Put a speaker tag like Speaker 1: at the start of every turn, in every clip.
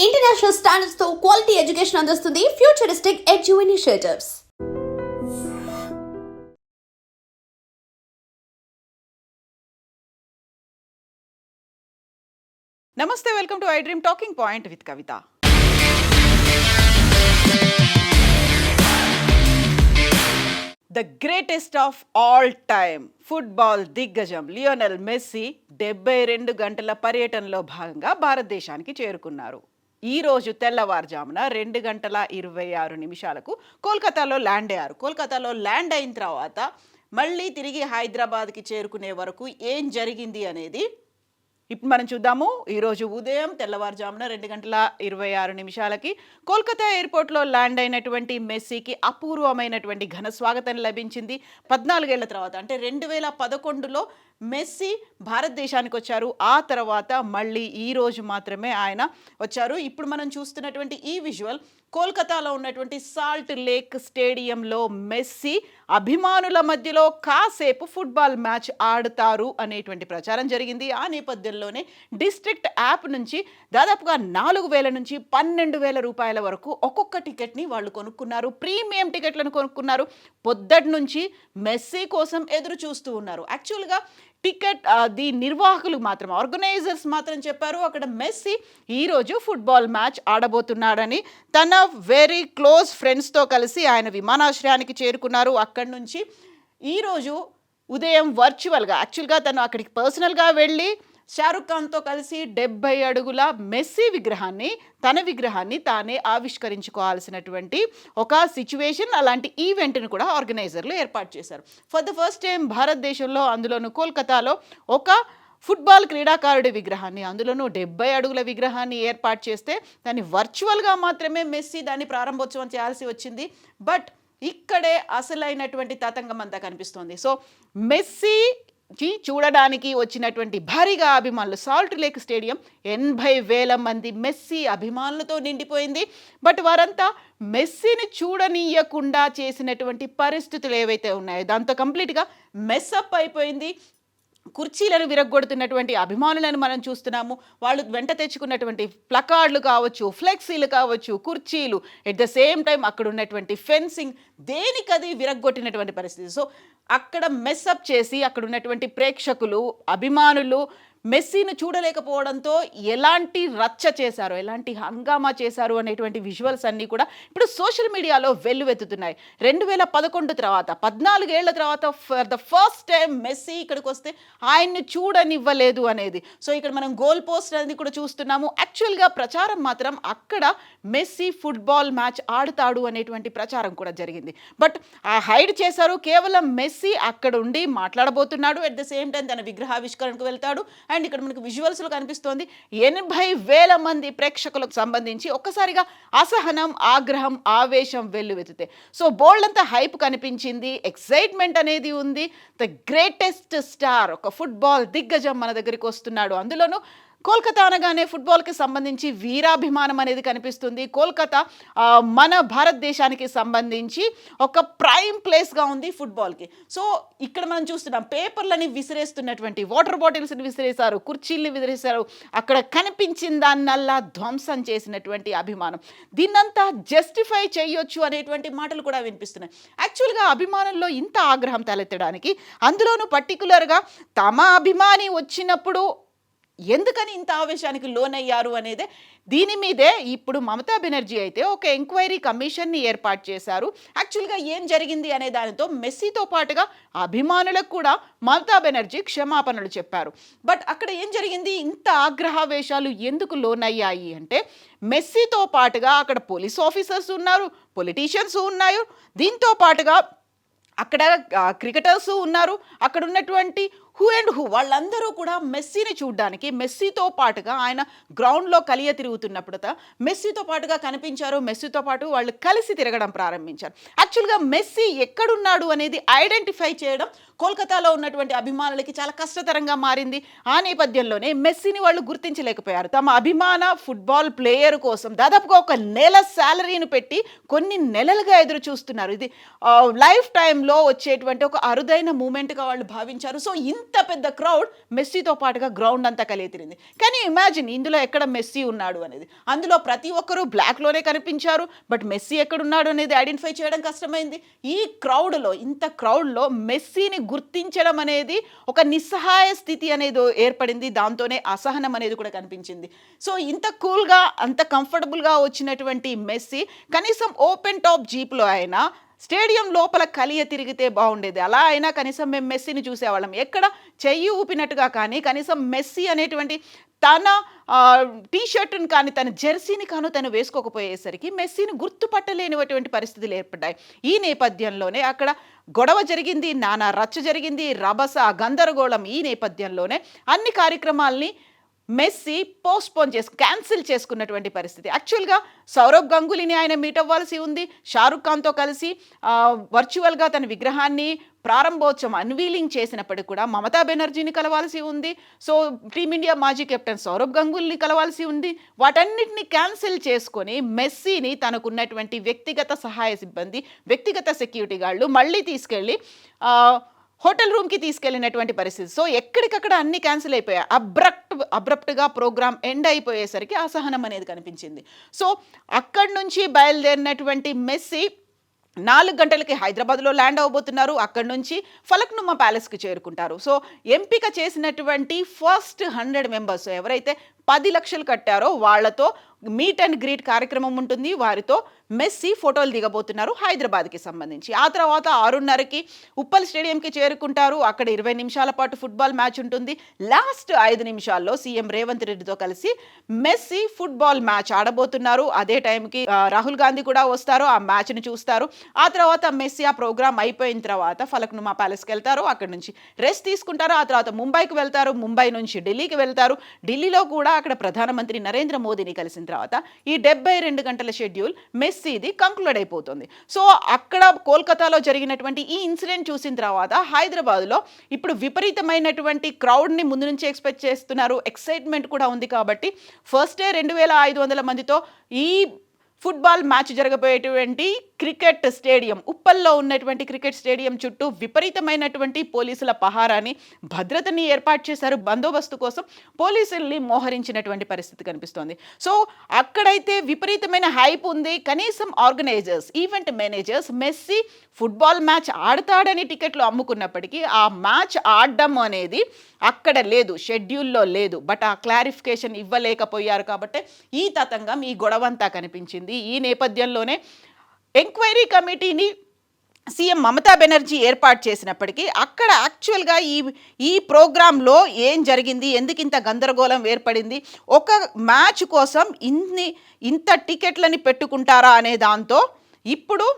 Speaker 1: International standards తో quality education అందిస్తుంది futuristic edu initiatives.
Speaker 2: నమస్తే, welcome to I dream talking point with Kavitha. The greatest of all time football దిగ్గజం Lionel Messi 72 గంటల పర్యటనలో భాగంగా భారతదేశానికి చేరుకున్నారు. ఈ రోజు తెల్లవారుజామున 2:26 కోల్కతాలో ల్యాండ్ అయ్యారు. కోల్కతాలో ల్యాండ్ అయిన తర్వాత మళ్ళీ తిరిగి హైదరాబాద్కి చేరుకునే వరకు ఏం జరిగింది అనేది ఇప్పుడు మనం చూద్దాము. ఈరోజు ఉదయం తెల్లవారుజామున 2:26 కోల్కతా ఎయిర్పోర్ట్లో ల్యాండ్ అయినటువంటి మెస్సీకి అపూర్వమైనటువంటి ఘన స్వాగతం లభించింది. 14 ఏళ్ల తర్వాత, అంటే 2011లో మెస్సీ భారతదేశానికి వచ్చారు. ఆ తర్వాత మళ్ళీ ఈ రోజు మాత్రమే ఆయన వచ్చారు. ఇప్పుడు మనం చూస్తున్నటువంటి ఈ విజువల్ కోల్కతాలో ఉన్నటువంటి సాల్ట్ లేక్ స్టేడియంలో మెస్సీ అభిమానుల మధ్యలో కాసేపు ఫుట్బాల్ మ్యాచ్ ఆడుతారు అనేటువంటి ప్రచారం జరిగింది. ఆ నేపథ్యంలోనే డిస్ట్రిక్ట్ యాప్ నుంచి దాదాపుగా 4,000 నుంచి 12,000 రూపాయల వరకు ఒక్కొక్క టికెట్ని వాళ్ళు కొనుక్కున్నారు. ప్రీమియం టికెట్లను కొనుక్కున్నారు. పొద్దటి నుంచి మెస్సీ కోసం ఎదురు చూస్తూ ఉన్నారు. యాక్చువల్గా ది నిర్వాహకులు మాత్రం, ఆర్గనైజర్స్ మాత్రం చెప్పారు అక్కడ మెస్సీ ఈరోజు ఫుట్బాల్ మ్యాచ్ ఆడబోతున్నాడని. తన వెరీ క్లోజ్ ఫ్రెండ్స్తో కలిసి ఆయన విమానాశ్రయానికి చేరుకున్నారు. అక్కడి నుంచి ఈరోజు ఉదయం వర్చువల్గా, యాక్చువల్గా తను అక్కడికి పర్సనల్గా వెళ్ళి షారుఖ్ ఖాన్తో కలిసి 70 అడుగుల మెస్సీ తన విగ్రహాన్ని తానే ఆవిష్కరించుకోవాల్సినటువంటి ఒక సిచ్యువేషన్, అలాంటి ఈవెంట్ను కూడా ఆర్గనైజర్లు ఏర్పాటు చేశారు. ఫర్ ద ఫస్ట్ టైం భారతదేశంలో, అందులోనూ కోల్కతాలో ఒక ఫుట్బాల్ క్రీడాకారుడి విగ్రహాన్ని, అందులోనూ 70 అడుగుల విగ్రహాన్ని ఏర్పాటు చేస్తే దాన్ని వర్చువల్గా మాత్రమే మెస్సీ దాన్ని ప్రారంభోత్సవం చేయాల్సి వచ్చింది. బట్ ఇక్కడే అసలైనటువంటి తతంగం అంతా కనిపిస్తోంది. సో మెస్సీ చూడడానికి వచ్చినటువంటి భారీగా అభిమానులు, సాల్ట్ లేక్ స్టేడియం 80,000 మంది మెస్సీ అభిమానులతో నిండిపోయింది. బట్ వారంతా మెస్సీని చూడనీయకుండా చేసినటువంటి పరిస్థితులు ఏవైతే ఉన్నాయో దాంతో కంప్లీట్గా మెస్అప్ అయిపోయింది. కుర్చీలను విరగ్గొడుతున్నటువంటి అభిమానులను మనం చూస్తున్నాము. వాళ్ళు వెంట తెచ్చుకున్నటువంటి ప్లకార్డులు కావచ్చు, ఫ్లెక్సీలు కావచ్చు, కుర్చీలు, ఎట్ ద సేమ్ టైం అక్కడ ఉన్నటువంటి ఫెన్సింగ్, దేనికది విరగ్గొట్టినటువంటి పరిస్థితి. సో అక్కడ మెస్అప్ చేసి అక్కడ ఉన్నటువంటి ప్రేక్షకులు, అభిమానులు మెస్సీని చూడలేకపోవడంతో ఎలాంటి రచ్చ చేశారు, ఎలాంటి హంగామా చేశారు అనేటువంటి విజువల్స్ అన్నీ కూడా ఇప్పుడు సోషల్ మీడియాలో వెల్లువెత్తుతున్నాయి. 2011 తర్వాత, 14 ఏళ్ల తర్వాత for the first time Messi ఇక్కడికి వస్తే ఆయన్ని చూడనివ్వలేదు అనేది. సో ఇక్కడ మనం గోల్ పోస్ట్ అనేది కూడా చూస్తున్నాము. యాక్చువల్గా ప్రచారం మాత్రం అక్కడ మెస్సీ ఫుట్బాల్ మ్యాచ్ ఆడుతాడు అనేటువంటి ప్రచారం కూడా జరిగింది. బట్ ఆ హైడ్ చేశారు. కేవలం మెస్సీ అక్కడ ఉండి మాట్లాడబోతున్నాడు, అట్ ద సేమ్ టైం తన విగ్రహావిష్కరణకు వెళ్తాడు. అండ్ ఇక్కడ మనకు విజువల్స్లో కనిపిస్తోంది 80,000 మంది ప్రేక్షకులకు సంబంధించి ఒక్కసారిగా అసహనం, ఆగ్రహం, ఆవేశం వెల్లువెత్తుతాయి. సో బోల్డ్ అంతా హైప్ కనిపించింది, ఎక్సైట్మెంట్ అనేది ఉంది. ద గ్రేటెస్ట్ స్టార్, ఒక ఫుట్బాల్ దిగ్గజం మన దగ్గరికి వస్తున్నాడు. అందులోనూ కోల్కతా అనగానే ఫుట్బాల్కి సంబంధించి వీరాభిమానం అనేది కనిపిస్తుంది. కోల్కతా మన భారతదేశానికి సంబంధించి ఒక ప్రైమ్ ప్లేస్గా ఉంది ఫుట్బాల్కి. సో ఇక్కడ మనం చూస్తున్నాం పేపర్లని విసిరేస్తున్నటువంటి, వాటర్ బాటిల్స్ని విసిరేశారు, కుర్చీల్ని విసిరేశారు, అక్కడ కనిపించిన దాన్నల్లా ధ్వంసం చేసినటువంటి అభిమానం. దీన్నంతా జస్టిఫై చేయొచ్చు అనేటువంటి మాటలు కూడా వినిపిస్తున్నాయి. యాక్చువల్గా అభిమానంలో ఇంత ఆగ్రహం తలెత్తడానికి, అందులోనూ పర్టికులర్గా తమ అభిమాని వచ్చినప్పుడు ఎందుకని ఇంత ఆవేశానికి లోనయ్యారు అనేది, దీని మీదే ఇప్పుడు మమతా బెనర్జీ అయితే ఒక ఎంక్వైరీ కమిషన్ని ఏర్పాటు చేశారు. యాక్చువల్గా ఏం జరిగింది అనే దానితో మెస్సీతో పాటుగా అభిమానులకు కూడా మమతా బెనర్జీ క్షమాపణలు చెప్పారు. బట్ అక్కడ ఏం జరిగింది, ఇంత ఆగ్రహావేశాలు ఎందుకు లోనయ్యాయి అంటే, మెస్సీతో పాటుగా అక్కడ పోలీస్ ఆఫీసర్స్ ఉన్నారు, పొలిటీషియన్స్ ఉన్నారు, దీంతో పాటుగా అక్కడ క్రికెటర్స్ ఉన్నారు, అక్కడ ఉన్నటువంటి హూ అండ్ హూ వాళ్ళందరూ కూడా మెస్సీని చూడడానికి, మెస్సీతో పాటుగా ఆయన గ్రౌండ్లో కలియ తిరుగుతున్నప్పుడు మెస్సీతో పాటుగా కనిపించారు. మెస్సీతో పాటు వాళ్ళు కలిసి తిరగడం ప్రారంభించారు. యాక్చువల్గా మెస్సీ ఎక్కడున్నాడు అనేది ఐడెంటిఫై చేయడం కోల్కతాలో ఉన్నటువంటి అభిమానులకి చాలా కష్టతరంగా మారింది. ఆ నేపథ్యంలోనే మెస్సీని వాళ్ళు గుర్తించలేకపోయారు. తమ అభిమాన ఫుట్బాల్ ప్లేయర్ కోసం దాదాపుగా ఒక నెల శాలరీని పెట్టి కొన్ని నెలలుగా ఎదురు చూస్తున్నారు. ఇది లైఫ్ టైంలో వచ్చేటువంటి ఒక అరుదైన మూమెంట్గా వాళ్ళు భావించారు. సో అంత పెద్ద క్రౌడ్ మెస్సీతో పాటుగా గ్రౌండ్ అంతా కలియతిరింది. కానీ ఇమాజిన్ ఇందులో ఎక్కడ మెస్సీ ఉన్నాడు అనేది. అందులో ప్రతి ఒక్కరూ బ్లాక్లోనే కనిపించారు, బట్ మెస్సీ ఎక్కడున్నాడు అనేది ఐడెంటిఫై చేయడం కష్టమైంది. ఈ క్రౌడ్లో, ఇంత క్రౌడ్లో మెస్సీని గుర్తించడం అనేది ఒక నిస్సహాయ స్థితి అనేది ఏర్పడింది. దాంతోనే అసహనం అనేది కూడా కనిపించింది. సో ఇంత కూల్గా, అంత కంఫర్టబుల్గా వచ్చినటువంటి మెస్సీ కనీసం ఓపెన్ టాప్ జీప్లో అయినా స్టేడియం లోపల కలియ తిరిగితే బాగుండేది. అలా అయినా కనీసం మేము మెస్సీని చూసేవాళ్ళం. ఎక్కడ చెయ్యి ఊపినట్టుగా కానీ, కనీసం మెస్సీ అనేటువంటి తన టీషర్టును కానీ, తన జెర్సీని కాను తను వేసుకోకపోయేసరికి మెస్సీని గుర్తుపట్టలేనిటువంటి పరిస్థితులు ఏర్పడ్డాయి. ఈ నేపథ్యంలోనే అక్కడ గొడవ జరిగింది, నానా రచ్చ జరిగింది, రభస, గందరగోళం. ఈ నేపథ్యంలోనే అన్ని కార్యక్రమాల్ని మెస్సీ క్యాన్సిల్ చేసుకున్నటువంటి పరిస్థితి. యాక్చువల్గా సౌరవ్ గంగూలీని ఆయన మీట్ అవ్వాల్సి ఉంది. షారుఖ్ ఖాన్తో కలిసి వర్చువల్గా తన విగ్రహాన్ని ప్రారంభోత్సవం అన్వీలింగ్ చేసినప్పటికీ కూడా మమతా బెనర్జీని కలవాల్సి ఉంది. సో టీమిండియా మాజీ కెప్టెన్ సౌరవ్ గంగూలీని కలవాల్సి ఉంది. వాటన్నిటిని క్యాన్సిల్ చేసుకొని మెస్సీని తనకున్నటువంటి వ్యక్తిగత సహాయ సిబ్బంది, వ్యక్తిగత సెక్యూరిటీ గార్డులు మళ్ళీ తీసుకెళ్ళి హోటల్ రూమ్కి తీసుకెళ్ళినటువంటి పరిస్థితి. సో ఎక్కడికక్కడ అన్ని క్యాన్సిల్ అయిపోయాయి. అబ్రప్ట్గా ప్రోగ్రామ్ ఎండ్ అయిపోయేసరికి అసహనం అనేది కనిపించింది. సో అక్కడి నుంచి బయలుదేరినటువంటి మెస్సీ 4 గంటలకి హైదరాబాద్లో ల్యాండ్ అవ్వబోతున్నారు. అక్కడి నుంచి ఫలక్నుమా ప్యాలెస్కి చేరుకుంటారు. సో ఎంపిక చేసినటువంటి ఫస్ట్ 100 మెంబర్స్ ఎవరైతే 10 లక్షలు కట్టారో వాళ్ళతో మీట్ అండ్ గ్రీట్ కార్యక్రమం ఉంటుంది. వారితో మెస్సీ ఫోటోలు దిగబోతున్నారు హైదరాబాద్కి సంబంధించి. ఆ తర్వాత 6:30కి ఉప్పల్ స్టేడియంకి చేరుకుంటారు. అక్కడ 20 నిమిషాల పాటు ఫుట్బాల్ మ్యాచ్ ఉంటుంది. లాస్ట్ 5 నిమిషాల్లో సీఎం రేవంత్ రెడ్డితో కలిసి మెస్సీ ఫుట్బాల్ మ్యాచ్ ఆడబోతున్నారు. అదే టైంకి రాహుల్ గాంధీ కూడా వస్తారు, ఆ మ్యాచ్ని చూస్తారు. ఆ తర్వాత మెస్సీ ఆ ప్రోగ్రామ్ అయిపోయిన తర్వాత ఫలక్నుమా ప్యాలెస్కి వెళ్తారు. అక్కడ నుంచి రెస్ట్ తీసుకుంటారు. ఆ తర్వాత ముంబైకి వెళ్తారు. ముంబై నుంచి ఢిల్లీకి వెళ్తారు. ఢిల్లీలో కూడా అక్కడ ప్రధానమంత్రి నరేంద్ర మోదీని కలిసిన తర్వాత ఈ 72 గంటల షెడ్యూల్ మెస్సీది కంక్లూడ్ అయిపోతుంది. సో అక్కడ కోల్కతాలో జరిగినటువంటి ఈ ఇన్సిడెంట్ చూసిన తర్వాత హైదరాబాద్లో ఇప్పుడు విపరీతమైనటువంటి క్రౌడ్ని ముందు నుంచి ఎక్స్పెక్ట్ చేస్తున్నారు. ఎక్సైట్మెంట్ కూడా ఉంది. కాబట్టి ఫస్ట్ డే 2500 మందితో ఈ ఫుట్బాల్ మ్యాచ్ జరగబోయేటువంటి క్రికెట్ స్టేడియం, ఉప్పల్లో ఉన్నటువంటి క్రికెట్ స్టేడియం చుట్టూ విపరీతమైనటువంటి పోలీసుల పహారాని, భద్రతని ఏర్పాటు చేశారు. బందోబస్తు కోసం పోలీసుల్ని మోహరించినటువంటి పరిస్థితి కనిపిస్తోంది. సో అక్కడైతే విపరీతమైన హైప్ ఉంది. కనీసం organisers, event managers Messi football match ఆడతాడని టికెట్లు అమ్ముకున్నప్పటికీ ఆ మ్యాచ్ ఆడడం అనేది అక్కడ లేదు, షెడ్యూల్లో లేదు. బట్ ఆ క్లారిఫికేషన్ ఇవ్వలేకపోయారు కాబట్టి ఈ తతంగం, ఈ గొడవంతా కనిపించింది. ఈ నేపథ్యంలోనే ఎంక్వైరీ కమిటీని సీఎం మమతా బెనర్జీ ఏర్పాటు చేసినప్పటికీ అక్కడ యాక్చువల్గా ఈ ప్రోగ్రాంలో ఏం జరిగింది, ఎందుకు ఇంత గందరగోళం ఏర్పడింది, ఒక మ్యాచ్ కోసం ఇంత టికెట్లని పెట్టుకుంటారా అనే దాంతో ఇప్పుడు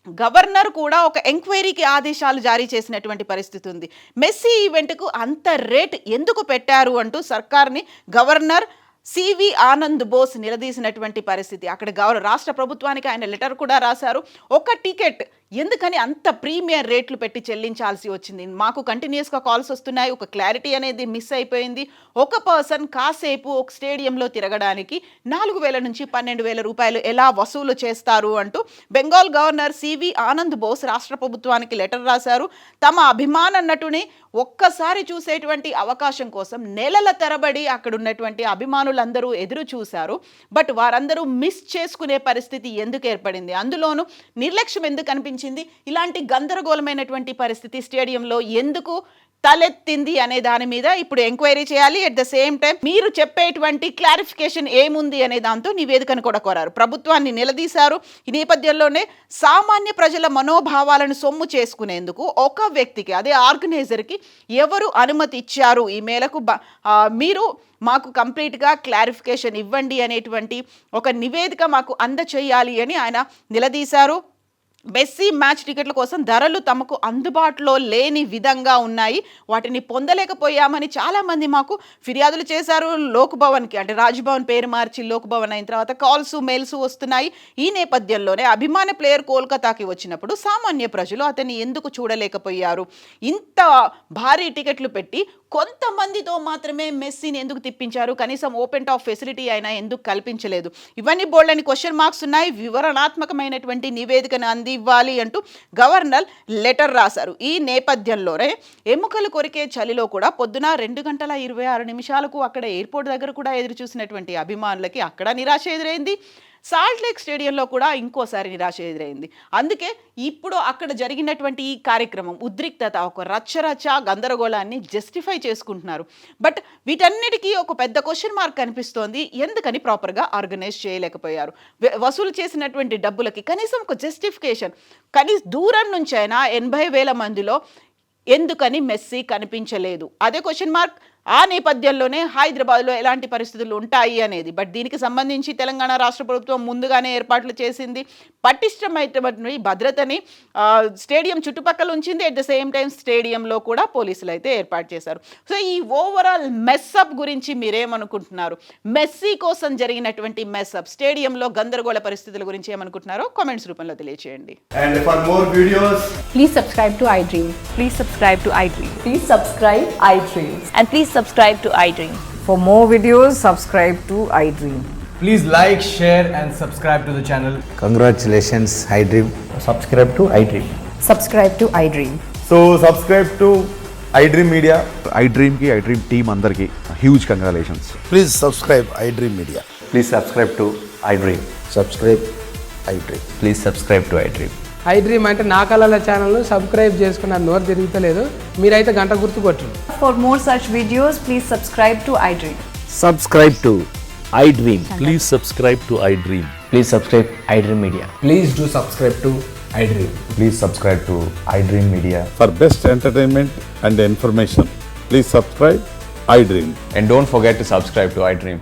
Speaker 2: గవర్నర్ కూడా ఒక ఎంక్వైరీకి ఆదేశాలు జారీ చేసినటువంటి పరిస్థితి ఉంది. మెస్సీ ఈవెంట్కు అంత రేట్ ఎందుకు పెట్టారు అంటూ సర్కార్ని గవర్నర్ సివి ఆనంద్ బోస్ నిలదీసినటువంటి పరిస్థితి. అక్కడ రాష్ట్ర ప్రభుత్వానికి ఆయన లెటర్ కూడా రాశారు. ఒక టికెట్ ఎందుకని అంత ప్రీమియం రేట్లు పెట్టి చెల్లించాల్సి వచ్చింది? మాకు కంటిన్యూస్గా కాల్స్ వస్తున్నాయి, ఒక క్లారిటీ అనేది మిస్ అయిపోయింది. ఒక పర్సన్ కాసేపు ఒక స్టేడియంలో తిరగడానికి 4,000 నుంచి 12,000 రూపాయలు ఎలా వసూలు చేస్తారు అంటూ బెంగాల్ గవర్నర్ సివి ఆనంద్ బోస్ రాష్ట్ర ప్రభుత్వానికి లెటర్ రాశారు. తమ అభిమాన నటుని ఒక్కసారి చూసేటువంటి అవకాశం కోసం నెలల తరబడి అక్కడ ఉన్నటువంటి అభిమానులందరూ ఎదురు చూశారు. బట్ వారందరూ మిస్ చేసుకునే పరిస్థితి ఎందుకు ఏర్పడింది? అందులోనూ నిర్లక్ష్యం ఎందుకు అనిపించింది? ఇలాంటి గందరగోళమైనటువంటి పరిస్థితి స్టేడియంలో ఎందుకు తలెత్తింది అనే దాని మీద ఇప్పుడు ఎంక్వైరీ చేయాలి. అట్ ద సేమ్ టైం మీరు చెప్పేటువంటి క్లారిఫికేషన్ ఏముంది అనే దాంతో నివేదికను కూడా కోరారు. ప్రభుత్వాన్ని నిలదీశారు. ఈ నేపథ్యంలోనే సామాన్య ప్రజల మనోభావాలను సొమ్ము చేసుకునేందుకు ఒక వ్యక్తికి, అదే ఆర్గనైజర్కి ఎవరు అనుమతి ఇచ్చారు, ఈ మేరకు మీరు మాకు కంప్లీట్గా క్లారిఫికేషన్ ఇవ్వండి అనేటువంటి ఒక నివేదిక మాకు అందచేయాలి అని ఆయన నిలదీశారు. మెస్సీ మ్యాచ్ టికెట్ల కోసం ధరలు తమకు అందుబాటులో లేని విధంగా ఉన్నాయి, వాటిని పొందలేకపోయామని చాలామంది మాకు ఫిర్యాదులు చేశారు. లోక్భవన్కి, అంటే రాజ్భవన్ పేరు మార్చి లోక్భవన్ అయిన తర్వాత కాల్స్, మెయిల్స్ వస్తున్నాయి. ఈ నేపథ్యంలోనే అభిమాన ప్లేయర్ కోల్కతాకి వచ్చినప్పుడు సామాన్య ప్రజలు అతన్ని ఎందుకు చూడలేకపోయారు? ఇంత భారీ టికెట్లు పెట్టి కొంతమందితో మాత్రమే మెస్సీని ఎందుకు తిప్పించారు? కనీసం ఓపెన్ టాప్ ఫెసిలిటీ అయినా ఎందుకు కల్పించలేదు? ఇవన్నీ బోల్డని క్వశ్చన్ మార్క్స్ ఉన్నాయి. వివరణాత్మకమైనటువంటి నివేదికను ఇవ్వాలి అంటూ గవర్నర్ లెటర్ రాశారు. ఈ నేపథ్యంలోనే ఎముకలు కొరికే చలిలో కూడా పొద్దున 2:26 అక్కడ ఎయిర్పోర్ట్ దగ్గర కూడా ఎదురు చూసినటువంటి అభిమానులకి అక్కడ నిరాశ ఎదురైంది. సాల్ట్ లేక్ స్టేడియంలో కూడా ఇంకోసారి నిరాశ ఎదురైంది. అందుకే ఇప్పుడు అక్కడ జరిగినటువంటి ఈ కార్యక్రమం ఉద్రిక్తత, ఒక రచ్చరచ్చ గందరగోళాన్ని జస్టిఫై చేసుకుంటున్నారు. బట్ వీటన్నిటికీ ఒక పెద్ద క్వశ్చన్ మార్క్ కనిపిస్తోంది. ఎందుకని ప్రాపర్గా ఆర్గనైజ్ చేయలేకపోయారు? వసూలు చేసినటువంటి డబ్బులకి కనీసం ఒక జస్టిఫికేషన్, కనీసం దూరం నుంచి అయినా 80,000 మందిలో ఎందుకని మెస్సీ కనిపించలేదు? అదే క్వశ్చన్ మార్క్. ఆ నేపథ్యంలోనే హైదరాబాద్లో ఎలాంటి పరిస్థితులు ఉంటాయి అనేది. బట్ దీనికి సంబంధించి తెలంగాణ రాష్ట్ర ప్రభుత్వం ముందుగానే ఏర్పాట్లు చేసింది. పటిష్టమైనటువంటి భద్రతని స్టేడియం చుట్టుపక్కల ఉంచింది. అట్ ద సేమ్ టైం స్టేడియంలో కూడా పోలీసులు అయితే ఏర్పాటు చేశారు. సో ఈ ఓవరాల్ మెస్అప్ గురించి మీరేమనుకుంటున్నారు? మెస్సీ కోసం జరిగినటువంటి మెస్అప్, స్టేడియంలో గందరగోళ పరిస్థితుల గురించి ఏమనుకుంటున్నారో కామెంట్స్ రూపంలో తెలియజేయండి.
Speaker 3: And for more videos,
Speaker 4: Please subscribe to iDream.
Speaker 5: Please subscribe to iDream.
Speaker 4: Please subscribe iDream.
Speaker 5: And please subscribe to iDream.
Speaker 6: For more videos, subscribe to iDream.
Speaker 3: please like, share, and subscribe to the channel.
Speaker 7: Congratulations, iDream.
Speaker 8: subscribe to iDream.
Speaker 4: Subscribe to iDream.
Speaker 8: So subscribe to iDream Media.
Speaker 9: iDream team అందరికి huge congratulations.
Speaker 7: Please subscribe iDream Media.
Speaker 8: Please subscribe to iDream.
Speaker 7: Subscribe iDream.
Speaker 8: Please subscribe to iDream.
Speaker 10: iDream అంటే నా కళల ఛానల్ను subscribe చేసుకున్న నోరు తిరుగుతలేదు. మీరైతే గంట గుర్తు కొట్టండి.
Speaker 4: For more such videos, please subscribe to iDream.
Speaker 8: Subscribe to iDream.
Speaker 11: Please subscribe to iDream.
Speaker 8: Please subscribe iDream Media.
Speaker 3: Please do subscribe to iDream.
Speaker 8: Please subscribe to iDream Media.
Speaker 11: For best entertainment and information, please subscribe iDream.
Speaker 8: And don't forget to subscribe to iDream.